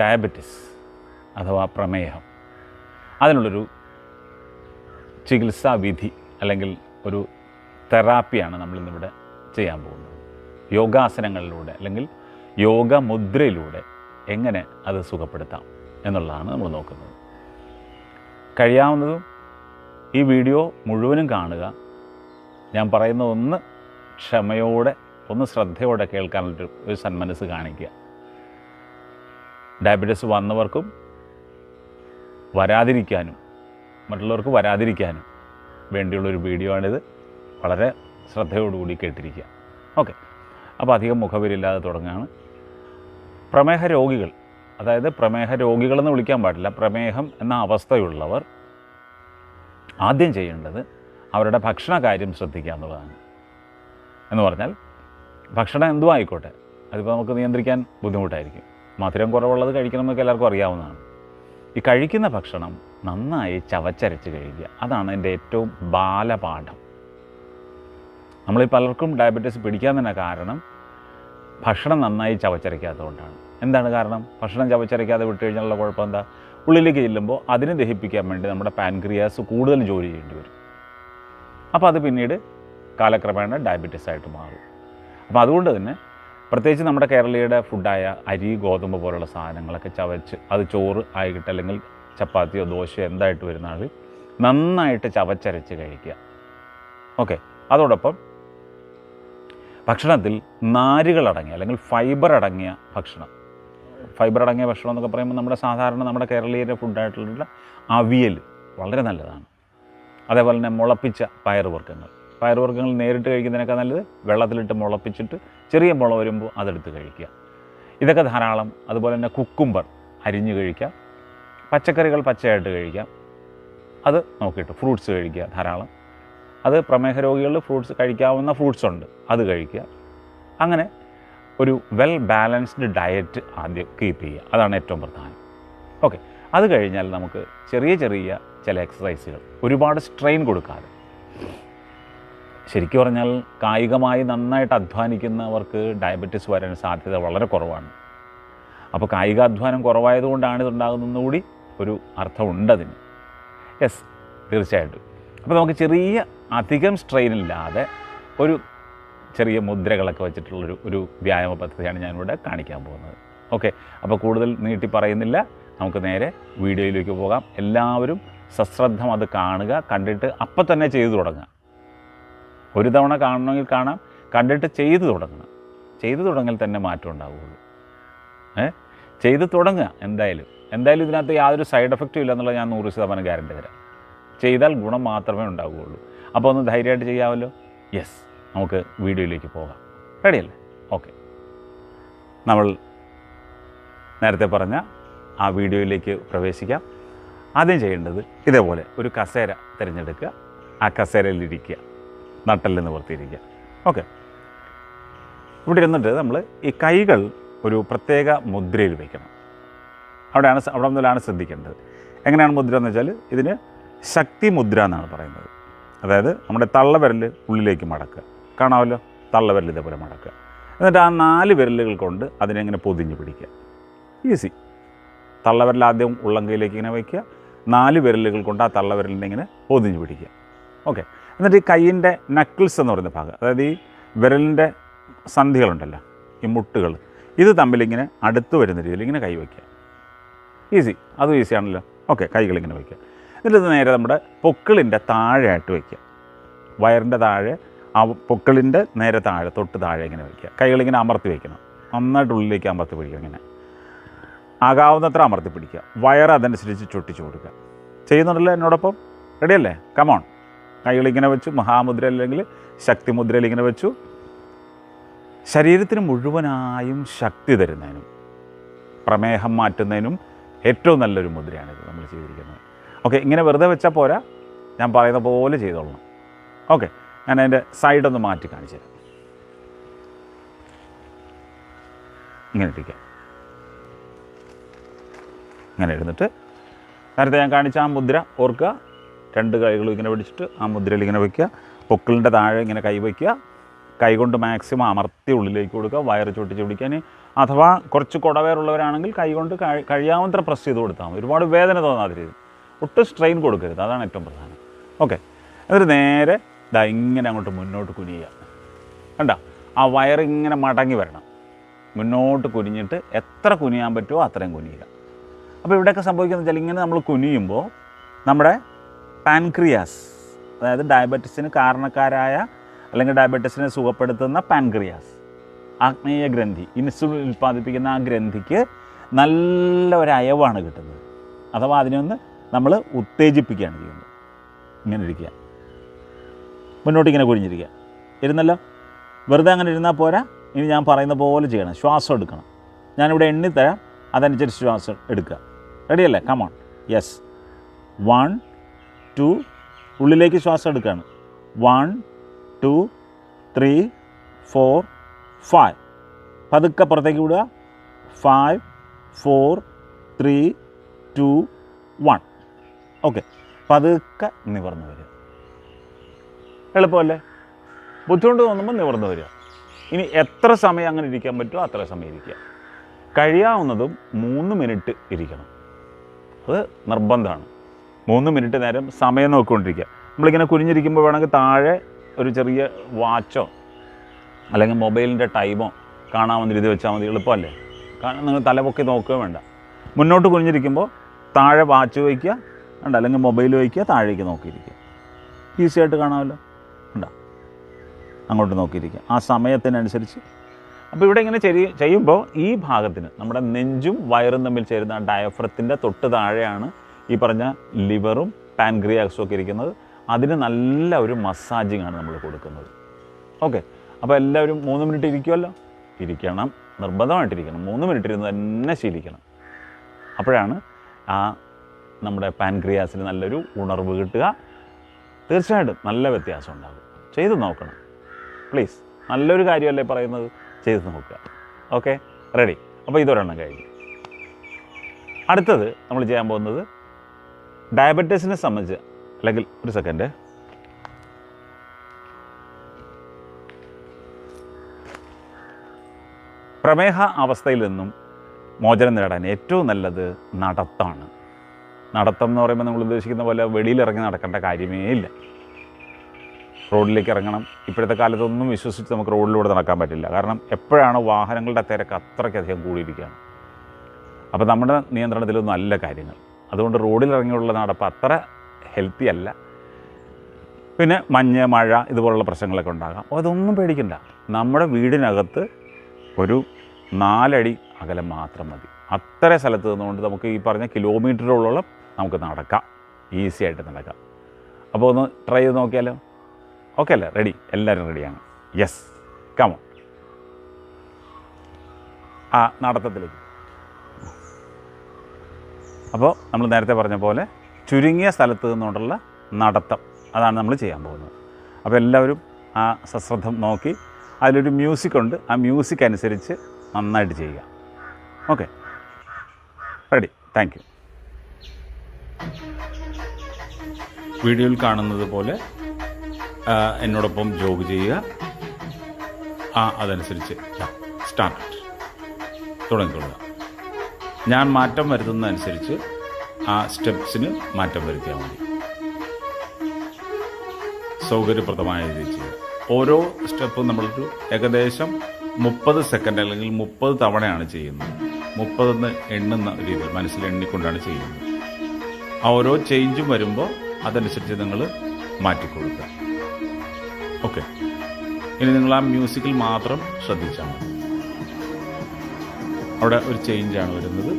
Diabetes അഥവാ പ്രമേഹം, അതിനുള്ളൊരു ചികിത്സാ വിധി അല്ലെങ്കിൽ ഒരു തെറാപ്പിയാണ് നമ്മളിന്നിവിടെ ചെയ്യാൻ പോകുന്നത്. യോഗാസനങ്ങളിലൂടെ അല്ലെങ്കിൽ യോഗമുദ്രയിലൂടെ എങ്ങനെ അത് സുഖപ്പെടുത്താം എന്നുള്ളതാണ് നമ്മൾ നോക്കുന്നത്. കഴിയാവുന്നതും ഈ വീഡിയോ മുഴുവനും കാണുക. ഞാൻ പറയുന്ന ഒന്ന് ക്ഷമയോടെ, ഒന്ന് ശ്രദ്ധയോടെ കേൾക്കാനുള്ളൊരു സന്മനസ്സ് കാണിക്കുക. ഡയബറ്റീസ് വന്നവർക്കും വരാതിരിക്കാനും മറ്റുള്ളവർക്ക് വരാതിരിക്കാനും വേണ്ടിയുള്ളൊരു വീഡിയോ ആണിത്. വളരെ ശ്രദ്ധയോടുകൂടി കേട്ടിരിക്കുക. ഓക്കെ, അപ്പോൾ അധികം മുഖവിരില്ലാതെ തുടങ്ങുകയാണ്. പ്രമേഹ രോഗികൾ, അതായത് പ്രമേഹ രോഗികളെന്ന് വിളിക്കാൻ പാടില്ല, പ്രമേഹം എന്ന അവസ്ഥയുള്ളവർ ആദ്യം ചെയ്യേണ്ടത് അവരുടെ ഭക്ഷണ കാര്യം ശ്രദ്ധിക്കുക എന്നുള്ളതാണ്. എന്ന് പറഞ്ഞാൽ ഭക്ഷണം എന്തും ആയിക്കോട്ടെ, അതിപ്പോൾ നമുക്ക് നിയന്ത്രിക്കാൻ ബുദ്ധിമുട്ടായിരിക്കും. മധുരം കുറവുള്ളത് കഴിക്കണമെന്നൊക്കെ എല്ലാവർക്കും അറിയാവുന്നതാണ്. ഈ കഴിക്കുന്ന ഭക്ഷണം നന്നായി ചവച്ചരച്ച് കഴിക്കുക. അതാണ് എൻ്റെ ഏറ്റവും ബാലപാഠം. നമ്മളീ പലർക്കും ഡയബറ്റീസ് പിടിക്കാൻ തന്നെ കാരണം ഭക്ഷണം നന്നായി ചവച്ചരയ്ക്കാത്തതുകൊണ്ടാണ്. എന്താണ് കാരണം? ഭക്ഷണം ചവച്ചരയ്ക്കാതെ വിട്ട് കഴിഞ്ഞാലുള്ള കുഴപ്പം എന്താ? ഉള്ളിലേക്ക് ചെല്ലുമ്പോൾ അതിനെ ദഹിപ്പിക്കാൻ വേണ്ടി നമ്മുടെ പാൻക്രിയാസ് കൂടുതൽ ജോലി ചെയ്യേണ്ടി വരും. അപ്പോൾ അത് പിന്നീട് കാലക്രമേണ ഡയബറ്റീസ് ആയിട്ട് മാറും. അപ്പോൾ അതുകൊണ്ട് തന്നെ പ്രത്യേകിച്ച് നമ്മുടെ കേരളീയരുടെ ഫുഡായ അരി, ഗോതമ്പ് പോലുള്ള സാധനങ്ങളൊക്കെ ചവച്ച്, അത് ചോറ് ആയിക്കിട്ട് അല്ലെങ്കിൽ ചപ്പാത്തിയോ ദോശയോ എന്തായിട്ട് വരുന്നത് നന്നായിട്ട് ചവച്ചരച്ച് കഴിക്കുക. ഓക്കെ, അതോടൊപ്പം ഭക്ഷണത്തിൽ നാരുകളടങ്ങിയ അല്ലെങ്കിൽ ഫൈബർ അടങ്ങിയ ഭക്ഷണം. ഫൈബർ അടങ്ങിയ ഭക്ഷണം എന്നൊക്കെ പറയുമ്പോൾ നമ്മുടെ കേരളീയരുടെ ഫുഡായിട്ടുള്ള അവിയൽ വളരെ നല്ലതാണ്. അതേപോലെ തന്നെ മുളപ്പിച്ച പയറുവർഗ്ഗങ്ങൾ നേരിട്ട് കഴിക്കുന്നതിനേക്കാൾ നല്ലത് വെള്ളത്തിലിട്ട് മുളപ്പിച്ചിട്ട് ചെറിയ മുള വരുമ്പോൾ അതെടുത്ത് കഴിക്കുക. ഇതൊക്കെ ധാരാളം. അതുപോലെ തന്നെ കുക്കുംബർ അരിഞ്ഞ് കഴിക്കാം. പച്ചക്കറികൾ പച്ചയായിട്ട് കഴിക്കാം. അത് നോക്കിയിട്ട് ഫ്രൂട്ട്സ് കഴിക്കുക ധാരാളം. അത് പ്രമേഹ രോഗികളിൽ ഫ്രൂട്ട്സ് കഴിക്കാവുന്ന ഫ്രൂട്ട്സ് ഉണ്ട്, അത് കഴിക്കുക. അങ്ങനെ ഒരു വെൽ ബാലൻസ്ഡ് ഡയറ്റ് ആദ്യം കീപ്പ് ചെയ്യുക. അതാണ് ഏറ്റവും പ്രധാനം. ഓക്കെ, അത് കഴിഞ്ഞാൽ നമുക്ക് ചെറിയ ചില എക്സസൈസുകൾ, ഒരുപാട് സ്ട്രെയിൻ കൊടുക്കാതെ. ശരിക്കും പറഞ്ഞാൽ കായികമായി നന്നായിട്ട് അധ്വാനിക്കുന്നവർക്ക് ഡയബറ്റീസ് വരാൻ സാധ്യത വളരെ കുറവാണ്. അപ്പോൾ കായികാധ്വാനം കുറവായതുകൊണ്ടാണ് ഇതുണ്ടാകുന്നതെന്ന് കൂടി ഒരു അർത്ഥമുണ്ടതിന്. യെസ്, തീർച്ചയായിട്ടും. അപ്പോൾ നമുക്ക് അധികം സ്ട്രെയിനില്ലാതെ ഒരു ചെറിയ മുദ്രകളൊക്കെ വെച്ചിട്ടുള്ളൊരു വ്യായാമ പദ്ധതിയാണ് ഞാനിവിടെ കാണിക്കാൻ പോകുന്നത്. ഓക്കെ, അപ്പോൾ കൂടുതൽ നീട്ടി പറയുന്നില്ല, നമുക്ക് നേരെ വീഡിയോയിലേക്ക് പോകാം. എല്ലാവരും സശ്രദ്ധം അത് കാണുക. കണ്ടിട്ട് അപ്പം തന്നെ ചെയ്തു തുടങ്ങുക. ഒരു തവണ കാണണമെങ്കിൽ കാണാം, കണ്ടിട്ട് ചെയ്തു തുടങ്ങണം. ചെയ്തു തുടങ്ങിയാൽ തന്നെ മാറ്റം ഉണ്ടാവുകയുള്ളൂ. ചെയ്ത് തുടങ്ങുക. എന്തായാലും ഇതിനകത്ത് യാതൊരു സൈഡ് എഫക്റ്റും ഇല്ല എന്നുള്ളത് ഞാൻ 100% ഗ്യാരണ്ടി തരാം. ചെയ്താൽ ഗുണം മാത്രമേ ഉണ്ടാവുകയുള്ളൂ. അപ്പോൾ ഒന്ന് ധൈര്യമായിട്ട് ചെയ്യാമല്ലോ. യെസ്, നമുക്ക് വീഡിയോയിലേക്ക് പോകാം. റെഡിയല്ലേ? ഓക്കെ, നമ്മൾ നേരത്തെ പറഞ്ഞ ആ വീഡിയോയിലേക്ക് പ്രവേശിക്കാം. ആദ്യം ചെയ്യേണ്ടത് ഇതേപോലെ ഒരു കസേര തിരഞ്ഞെടുക്കുക. ആ കസേരയിലിരിക്കുക, നട്ടെല്ല് നിവർത്തിയിരിക്കുക. ഓക്കെ, ഇവിടെ ഇരുന്നിട്ട് നമ്മൾ ഈ കൈകൾ ഒരു പ്രത്യേക മുദ്രയിൽ വയ്ക്കണം. അവിടെ മുതലാണ് ശ്രദ്ധിക്കേണ്ടത്. എങ്ങനെയാണ് മുദ്ര എന്ന് വെച്ചാൽ ഇതിന് ശക്തി മുദ്ര എന്നാണ് പറയുന്നത്. അതായത് നമ്മുടെ തള്ളവിരൽ ഉള്ളിലേക്ക് മടക്കുക. കാണാമല്ലോ, തള്ളവിരൽ ഇതേപോലെ മടക്കുക. എന്നിട്ട് ആ 4 വിരലുകൾ കൊണ്ട് അതിനെങ്ങനെ പൊതിഞ്ഞ് പിടിക്കുക. ഈസി. തള്ളവിരൽ ആദ്യം ഉള്ളംകൈയിലേക്ക് ഇങ്ങനെ വയ്ക്കുക. 4 വിരലുകൾ കൊണ്ട് ആ തള്ളവിരലിനെ ഇങ്ങനെ പൊതിഞ്ഞ് പിടിക്കുക. ഓക്കെ, എന്നിട്ട് ഈ കൈയിൻ്റെ നക്കിൾസ് എന്ന് പറയുന്ന ഭാഗം, അതായത് ഈ വിരലിൻ്റെ സന്ധികളുണ്ടല്ലോ, ഈ മുട്ടുകൾ, ഇത് തമ്മിലിങ്ങനെ അടുത്ത് വരുന്ന രീതിയിൽ ഇങ്ങനെ കൈ വയ്ക്കുക. ഈസി, അതും ഈസിയാണല്ലോ. ഓക്കെ, കൈകളിങ്ങനെ വയ്ക്കുക. എന്നിട്ട് ഇത് നേരെ നമ്മുടെ പൊക്കിളിൻ്റെ താഴെയായിട്ട് വയ്ക്കുക. വയറിൻ്റെ താഴെ, ആ പൊക്കിളിൻ്റെ നേരെ താഴെ, തൊട്ട് താഴെ ഇങ്ങനെ വയ്ക്കുക. കൈകളിങ്ങനെ അമർത്തി വയ്ക്കണം. നന്നായിട്ട് ഉള്ളിലേക്ക് അമർത്തി പിടിക്കുക. ഇങ്ങനെ ആകാവുന്നത്ര അമർത്തി പിടിക്കുക. വയറ് അതനുസരിച്ച് ചൊട്ടിച്ച് കൊടുക്കുക. ചെയ്യുന്നുണ്ടല്ലോ എന്നോടൊപ്പം? റെഡിയല്ലേ? കമോൺ. കൈകളിങ്ങനെ വെച്ചു, മഹാമുദ്ര അല്ലെങ്കിൽ ശക്തി മുദ്രയിൽ ഇങ്ങനെ വെച്ചു. ശരീരത്തിന് മുഴുവനായും ശക്തി തരുന്നതിനും പ്രമേഹം മാറ്റുന്നതിനും ഏറ്റവും നല്ലൊരു മുദ്രയാണിത് നമ്മൾ ചെയ്തിരിക്കുന്നത്. ഓക്കെ, ഇങ്ങനെ വെറുതെ വെച്ചാൽ പോരാ, ഞാൻ പറയുന്ന പോലെ ചെയ്തോളണം. ഓക്കെ, ഞാൻ അതിൻ്റെ സൈഡൊന്ന് മാറ്റി കാണിച്ചു തരാം. ഇങ്ങനെ ഇരിക്കാം. ഇങ്ങനെ ഇരുന്നിട്ട് നേരത്തെ ഞാൻ കാണിച്ച ആ മുദ്ര ഓർക്കുക. 2 കൈകളും ഇങ്ങനെ പിടിച്ചിട്ട് ആ മുദ്രയിൽ ഇങ്ങനെ വയ്ക്കുക. പൊക്കിളിൻ്റെ താഴെ ഇങ്ങനെ കൈ വയ്ക്കുക. കൈ കൊണ്ട് മാക്സിമം അമർത്തി ഉള്ളിലേക്ക് കൊടുക്കുക. വയറ് ചൊട്ടിച്ച് പിടിക്കാൻ അഥവാ കുറച്ച് കുടവേറുള്ളവരാണെങ്കിൽ കൈകൊണ്ട് കഴിയാവുന്നത്ര പ്രസ് ചെയ്ത് കൊടുത്താൽ മതി. ഒരുപാട് വേദന തോന്നാത്ത രീതിയിൽ ഒട്ടും സ്ട്രെയിൻ കൊടുക്കരുത്, അതാണ് ഏറ്റവും പ്രധാനം. ഓക്കെ, എന്നിട്ട് നേരെ ഇങ്ങനെ അങ്ങോട്ട് മുന്നോട്ട് കുനിയുക. കണ്ട, ആ വയറിങ്ങനെ മടങ്ങി വരണം, മുന്നോട്ട് കുനിഞ്ഞിട്ട് എത്ര കുനിയാൻ പറ്റുമോ അത്രയും കുനിയുക. അപ്പോൾ ഇവിടെയൊക്കെ സംഭവിക്കുന്നത് വെച്ചാൽ ഇങ്ങനെ നമ്മൾ കുനിയുമ്പോൾ നമ്മുടെ പാൻക്രിയാസ്, അതായത് ഡയബറ്റിസിന് കാരണക്കാരായ അല്ലെങ്കിൽ ഡയബറ്റിസിനെ സുഖപ്പെടുത്തുന്ന പാൻക്രിയാസ്, ആഗ്നേയ ഗ്രന്ഥി, ഇൻസുലിൻ ഉൽപ്പാദിപ്പിക്കുന്ന ആ ഗ്രന്ഥിക്ക് നല്ല ഒരു അയവാണ് കിട്ടുന്നത്. അഥവാ അതിനൊന്ന് നമ്മൾ ഉത്തേജിപ്പിക്കുകയാണ് ചെയ്യുന്നത്. ഇങ്ങനെ ഇരിക്കുക, മുന്നോട്ട് ഇങ്ങനെ കുനിഞ്ഞിരിക്കുക. ഇരുന്നല്ലോ, വെറുതെ അങ്ങനെ ഇരുന്നാൽ പോരാ. ഇനി ഞാൻ പറയുന്ന പോലെ ചെയ്യണം. ശ്വാസം എടുക്കണം. ഞാനിവിടെ എണ്ണിത്തരാം, അതനുസരിച്ച് ശ്വാസം എടുക്കുക. റെഡിയല്ലേ? കമോൺ. യെസ്. 1 2, ഉള്ളിലേക്ക് ശ്വാസം എടുക്കുകയാണ്. 1 2 3 4 5. പതുക്കെ പുറത്തേക്ക് വിടുക. 5 4 3 2 1. ഓക്കെ, പതുക്കെ നിവർന്ന് വരിക. എളുപ്പമല്ലേ? ബുദ്ധിമുട്ട് തോന്നുമ്പോൾ നിവർന്ന് വരിക. ഇനി എത്ര സമയം അങ്ങനെ ഇരിക്കാൻ പറ്റുമോ അത്ര സമയം ഇരിക്കുക. കഴിയാവുന്നതും 3 മിനിറ്റ് ഇരിക്കണം. അത് നിർബന്ധമാണ്. 3 മിനിറ്റ് നേരം സമയം നോക്കിക്കൊണ്ടിരിക്കുക. നമ്മളിങ്ങനെ കുനിഞ്ഞിരിക്കുമ്പോൾ വേണമെങ്കിൽ താഴെ ഒരു ചെറിയ വാച്ചോ അല്ലെങ്കിൽ മൊബൈലിൻ്റെ ടൈമോ കാണാമെന്ന് എഴുതി വെച്ചാൽ മതി. എളുപ്പമല്ലേ? കാരണം നിങ്ങൾ തലപൊക്കി നോക്കുകയോ വേണ്ട. മുന്നോട്ട് കുനിഞ്ഞിരിക്കുമ്പോൾ താഴെ വാച്ച് വയ്ക്കുക, ഉണ്ട്, അല്ലെങ്കിൽ മൊബൈൽ വയ്ക്കുക, താഴേക്ക് നോക്കിയിരിക്കുക. ഈസി ആയിട്ട് കാണാമല്ലോ. ഉണ്ടോ? അങ്ങോട്ട് നോക്കിയിരിക്കുക ആ സമയത്തിനനുസരിച്ച്. അപ്പോൾ ഇവിടെ ഇങ്ങനെ ചെയ്യുമ്പോൾ ഈ ഭാഗത്തിന് നമ്മുടെ നെഞ്ചും വയറും തമ്മിൽ ചേരുന്ന ഡയഫ്രത്തിൻ്റെ തൊട്ട് താഴെയാണ് ഈ പറഞ്ഞ ലിവറും പാൻക്രിയാസും ഒക്കെ ഇരിക്കുന്നത്. അതിന് നല്ല ഒരു മസാജിങ് ആണ് നമ്മൾ കൊടുക്കുന്നത്. ഓക്കെ, അപ്പോൾ എല്ലാവരും 3 മിനിറ്റ് ഇരിക്കുമല്ലോ. ഇരിക്കണം, നിർബന്ധമായിട്ടിരിക്കണം. 3 മിനിറ്റ് ഇരുന്ന് തന്നെ ശീലിക്കണം. അപ്പോഴാണ് ആ നമ്മുടെ പാൻക്രിയാസിന് നല്ലൊരു ഉണർവ് കിട്ടുക. തീർച്ചയായിട്ടും നല്ല വ്യത്യാസം ഉണ്ടാകും. ചെയ്ത് നോക്കണം പ്ലീസ്. നല്ലൊരു കാര്യമല്ലേ പറയുന്നത്, ചെയ്ത് നോക്കുക. Okay, ready. അപ്പോൾ ഇതൊരെണ്ണം കഴിഞ്ഞു. അടുത്തത് നമ്മൾ ചെയ്യാൻ പോകുന്നത് ഡയബറ്റീസിനെ സംബന്ധിച്ച്, അല്ലെങ്കിൽ ഒരു സെക്കൻഡ്, പ്രമേഹ അവസ്ഥയിൽ നിന്നും മോചനം നേടാൻ ഏറ്റവും നല്ലത് നടത്തമാണ്. നടത്തം എന്ന് പറയുമ്പോൾ നമ്മൾ ഉദ്ദേശിക്കുന്ന പോലെ വെളിയിലിറങ്ങി നടക്കേണ്ട കാര്യമേ ഇല്ല. റോഡിലേക്ക് ഇറങ്ങണം. ഇപ്പോഴത്തെ കാലത്തൊന്നും വിശ്വസിച്ച് നമുക്ക് റോഡിലൂടെ നടക്കാൻ പറ്റില്ല. കാരണം എപ്പോഴാണ് വാഹനങ്ങളുടെ തിരക്ക് അത്രയ്ക്കധികം കൂടിയിരിക്കുകയാണ്. അപ്പോൾ നമ്മുടെ നിയന്ത്രണത്തിലൊന്നും അല്ല കാര്യങ്ങൾ. അതുകൊണ്ട് റോഡിലിറങ്ങിയുള്ള നടപ്പ് അത്ര ഹെൽത്തി അല്ല. പിന്നെ മഞ്ഞ്, മഴ ഇതുപോലുള്ള പ്രശ്നങ്ങളൊക്കെ ഉണ്ടാകാം. അപ്പോൾ അതൊന്നും പേടിക്കണ്ട. നമ്മുടെ വീടിനകത്ത് ഒരു 4 അടി അകലം മാത്രം മതി. അത്ര സ്ഥലത്ത് നിന്നുകൊണ്ട് നമുക്ക് ഈ പറഞ്ഞ കിലോമീറ്ററുകളോളം നമുക്ക് നടക്കാം, ഈസി ആയിട്ട് നടക്കാം. അപ്പോൾ ഒന്ന് ട്രൈ ചെയ്ത് നോക്കിയാലോ? ഓക്കെ അല്ലേ? റെഡി? എല്ലാവരും റെഡിയാണ്? Yes, come on. ആ നടത്തത്തിലേക്ക്. അപ്പോൾ നമ്മൾ നേരത്തെ പറഞ്ഞ പോലെ ചുരുങ്ങിയ സ്ഥലത്ത് നിന്നുകൊണ്ടുള്ള നടത്തം, അതാണ് നമ്മൾ ചെയ്യാൻ പോകുന്നത്. അപ്പോൾ എല്ലാവരും ആ സശ്രദ്ധം നോക്കി, അതിലൊരു മ്യൂസിക് ഉണ്ട്, ആ മ്യൂസിക് അനുസരിച്ച് നന്നായിട്ട് ചെയ്യുക. Okay, ready? Thank you. വീഡിയോയിൽ കാണുന്നത് പോലെ എന്നോടൊപ്പം ജോഗ് ചെയ്യുക. അതനുസരിച്ച് സ്റ്റാർട്ട് തുടങ്ങിക്കൊള്ളുക. ഞാൻ മാറ്റം വരുത്തുന്നതനുസരിച്ച് ആ സ്റ്റെപ്സിന് മാറ്റം വരുത്തിയാൽ മതി. സൗകര്യപ്രദമായ രീതിയിൽ ചെയ്യുക. ഓരോ സ്റ്റെപ്പും നമ്മളൊരു ഏകദേശം 30 സെക്കൻഡ് അല്ലെങ്കിൽ 30 തവണയാണ് ചെയ്യുന്നത്. 30 എണ്ണുന്ന രീതിയിൽ മനസ്സിൽ എണ്ണിക്കൊണ്ടാണ് ചെയ്യുന്നത്. ആ ഓരോ ചേഞ്ചും വരുമ്പോൾ അതനുസരിച്ച് നിങ്ങൾ മാറ്റിക്കൊടുക്കുക. ഓക്കെ, ഇനി നിങ്ങൾ ആ മ്യൂസിക്കിൽ മാത്രം ശ്രദ്ധിച്ചാൽ മതി. അവിടെ ഒരു ചേഞ്ചാണ് വരുന്നത്.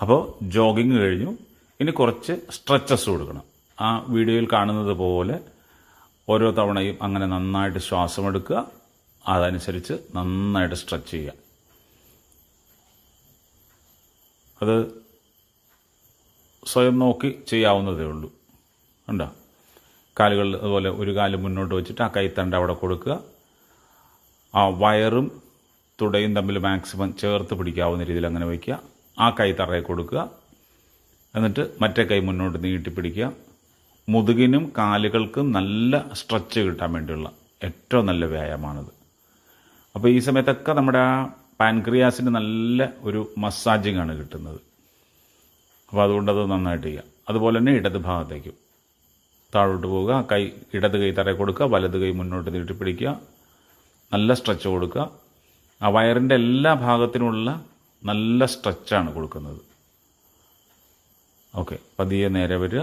അപ്പോൾ ജോഗിങ് കഴിഞ്ഞു. ഇനി കുറച്ച് സ്ട്രെച്ചസ് കൊടുക്കണം. ആ വീഡിയോയിൽ കാണുന്നത് പോലെ ഓരോ തവണയും അങ്ങനെ നന്നായിട്ട് ശ്വാസമെടുക്കുക, അതനുസരിച്ച് നന്നായിട്ട് സ്ട്രെച്ച് ചെയ്യുക. അത് സ്വയം നോക്കി ചെയ്യാവുന്നതേ ഉള്ളൂ. ഉണ്ടോ? കാലുകൾ അതുപോലെ ഒരു കാല് മുന്നോട്ട് വെച്ചിട്ട് ആ കൈത്തണ്ട അവിടെ കൊടുക്കുക. ആ വയറും തുടയും തമ്മിൽ മാക്സിമം ചേർത്ത് പിടിക്കാവുന്ന രീതിയിൽ അങ്ങനെ വയ്ക്കുക. ആ കൈ തറയെ കൊടുക്കുക. എന്നിട്ട് മറ്റേ കൈ മുന്നോട്ട് നീട്ടി പിടിക്കുക. മുതുകിനും കാലുകൾക്കും നല്ല സ്ട്രെച്ച് കിട്ടാൻ വേണ്ടിയുള്ള ഏറ്റവും നല്ല വ്യായാമമാണിത്. അപ്പോൾ ഈ സമയത്തൊക്കെ നമ്മുടെ ആ പാൻക്രിയാസിന് നല്ല ഒരു മസാജിങ് ആണ് കിട്ടുന്നത്. അപ്പോൾ അതുകൊണ്ടത് നന്നായിട്ട് ചെയ്യുക. അതുപോലെ തന്നെ ഇടത് ഭാഗത്തേക്കും താഴോട്ട് പോവുക. ഇടത് കൈ തറയെ കൊടുക്കുക, വലത് കൈ മുന്നോട്ട് നീട്ടി പിടിക്കുക, നല്ല സ്ട്രെച്ച് കൊടുക്കുക. ആ വയറിൻ്റെ എല്ലാ ഭാഗത്തിനുമുള്ള നല്ല സ്ട്രെച്ചാണ് കൊടുക്കുന്നത്. ഓക്കെ, പതിയെ നേരെ വരിക.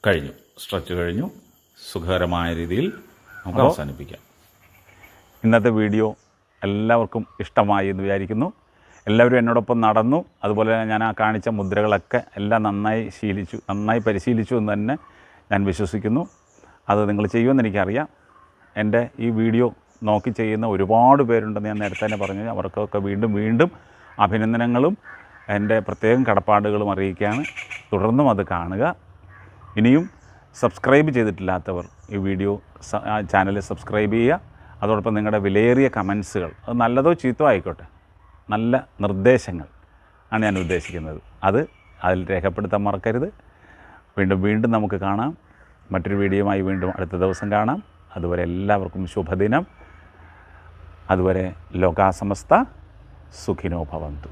കഴിഞ്ഞു, സ്ട്രെച്ച് കഴിഞ്ഞു. സുഖകരമായ രീതിയിൽ നമുക്ക് അവസാനിപ്പിക്കാം. ഇന്നത്തെ വീഡിയോ എല്ലാവർക്കും ഇഷ്ടമായി എന്ന് വിചാരിക്കുന്നു. എല്ലാവരും എന്നോടൊപ്പം നടന്നു. അതുപോലെ ഞാൻ ആ കാണിച്ച മുദ്രകളൊക്കെ എല്ലാം നന്നായി പരിശീലിച്ചു എന്ന് തന്നെ ഞാൻ വിശ്വസിക്കുന്നു. അത് നിങ്ങൾ ചെയ്യുമെന്ന് എനിക്കറിയാം. എൻ്റെ ഈ വീഡിയോ നോക്കി ചെയ്യുന്ന ഒരുപാട് പേരുണ്ടെന്ന് ഞാൻ നേരത്തെ തന്നെ പറഞ്ഞു. അവർക്കൊക്കെ വീണ്ടും അഭിനന്ദനങ്ങളും എൻ്റെ പ്രത്യേകം കടപ്പാടുകളും അറിയിക്കുകയാണ്. തുടർന്നും അത് കാണുക. ഇനിയും സബ്സ്ക്രൈബ് ചെയ്തിട്ടില്ലാത്തവർ ഈ വീഡിയോ ചാനൽ സബ്സ്ക്രൈബ് ചെയ്യുക. അതോടൊപ്പം നിങ്ങളുടെ വിലയേറിയ കമൻസുകൾ, അത് നല്ലതോ ചീത്തോ ആയിക്കോട്ടെ, നല്ല നിർദ്ദേശങ്ങൾ ആണ് ഞാൻ ഉദ്ദേശിക്കുന്നത്. അതിൽ രേഖപ്പെടുത്താൻ മറക്കരുത്. വീണ്ടും നമുക്ക് കാണാം. മറ്റൊരു വീഡിയോയുമായി വീണ്ടും അടുത്ത ദിവസം കാണാം. അതുവരെ എല്ലാവർക്കും ശുഭദിനം. അതുവരെ ലോകാ സമസ്ത സുഖിനോ ഭവന്തു.